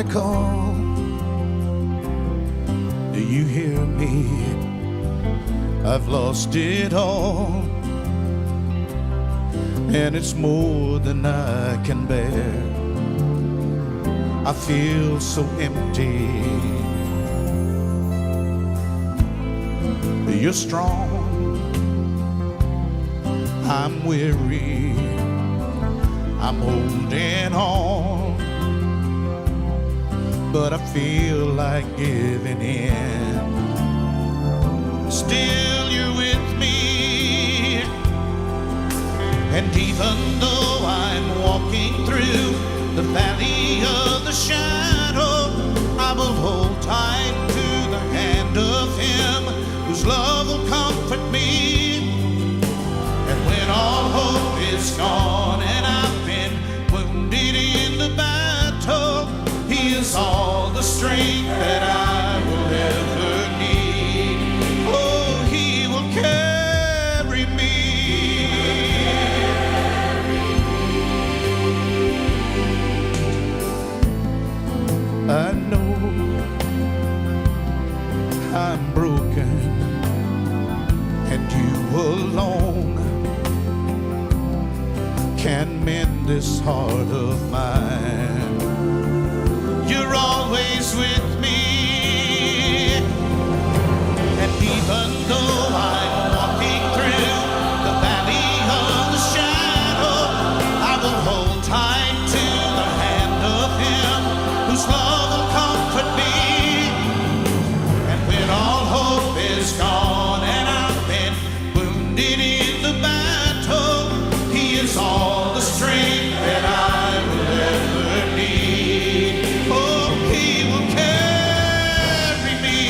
I call, do you hear me? I've lost it all, and it's more than I can bear. I feel so empty. You're strong, I'm weary, I'm holding on, but I feel like giving in. Still you're with me, and even though I'm walking through the valley of the shadow, I will hold tight to the hand of Him whose love will comfort me. And when all hope is gone and I've been wounded in the battle, He is all the strength that I will ever need. Oh, He will carry me. I know I'm broken, and you alone can mend this heart of mine. You're always with me, and even though I'm walking through the valley of the shadow, I will hold tight to the hand of Him whose love will comfort me. And when all hope is gone and I've been wounded in the battle, He is all the strength that I will ever need. Oh, He will carry me.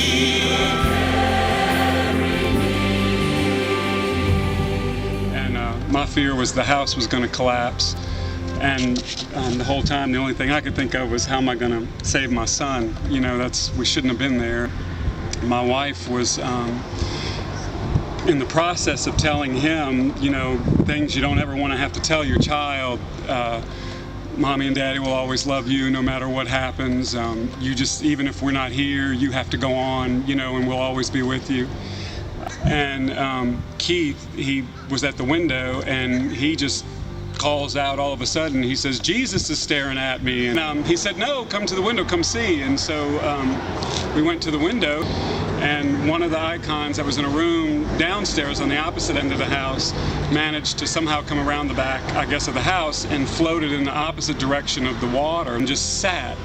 And my fear was the house was going to collapse. And the whole time, the only thing I could think of was, how am I going to save my son? You know, we shouldn't have been there. My wife was in the process of telling him, you know, things you don't ever want to have to tell your child. Mommy and Daddy will always love you no matter what happens. You just, even if we're not here, you have to go on, you know, and we'll always be with you. And Keith, he was at the window, and he just calls out all of a sudden. He says, Jesus is staring at me. And he said, no, come to the window, come see. And so we went to the window, and one of the icons that was in a room downstairs on the opposite end of the house managed to somehow come around the back, I guess, of the house and floated in the opposite direction of the water and just sat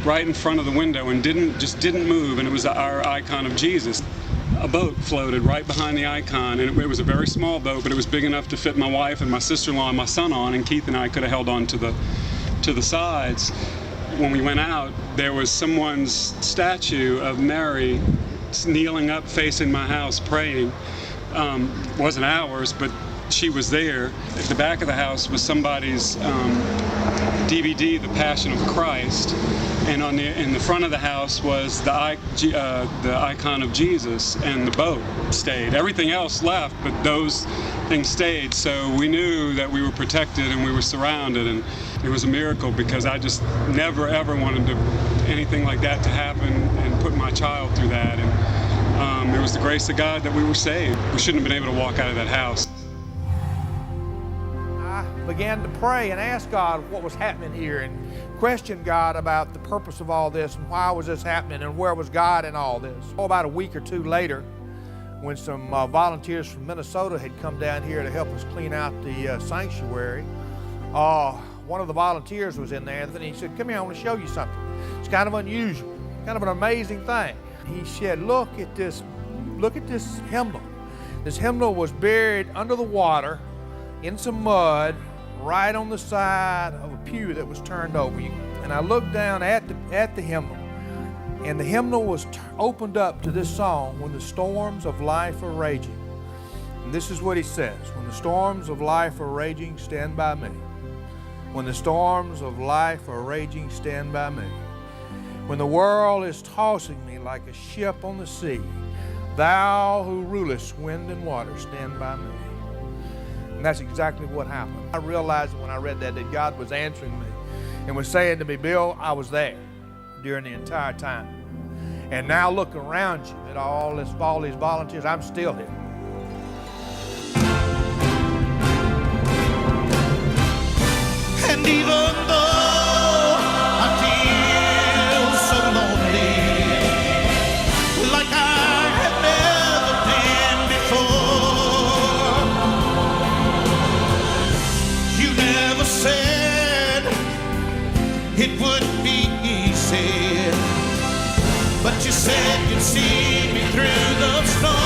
right in front of the window and didn't move. And it was our icon of Jesus. A boat floated right behind the icon, and it was a very small boat, but it was big enough to fit my wife and my sister-in-law and my son on, and Keith and I could have held on to the sides. When we went out, there was someone's statue of Mary kneeling up facing my house praying. Wasn't ours, but she was there. At the back of the house was somebody's DVD, The Passion of Christ, and in the front of the house was the icon of Jesus, and the boat stayed. Everything else left, but those things stayed. So we knew that we were protected and we were surrounded, and it was a miracle, because I just never ever wanted anything like that to happen and put my child through that. And it was the grace of God that we were saved. We shouldn't have been able to walk out of that house. I began to pray and ask God what was happening here, and question God about the purpose of all this, and why was this happening, and where was God in all this. About a week or two later, when some volunteers from Minnesota had come down here to help us clean out the sanctuary, one of the volunteers was in there, and he said, come here, I want to show you something. It's kind of unusual, kind of an amazing thing. He said, look at this hymnal. This hymnal was buried under the water in some mud right on the side of a pew that was turned over. And I looked down at the hymnal, and the hymnal was opened up to this song, When the Storms of Life Are Raging. And this is what he says: when the storms of life are raging, stand by me. When the storms of life are raging, stand by me. When the world is tossing me like a ship on the sea, thou who rulest wind and water, stand by me. And that's exactly what happened. I realized when I read that God was answering me and was saying to me, Bill, I was there. during the entire time. And now look around you at all these volunteers. I'm still here. And even though I feel so lonely, like I have never been before, you never said it would be easy, but you said you'd see me through the storm.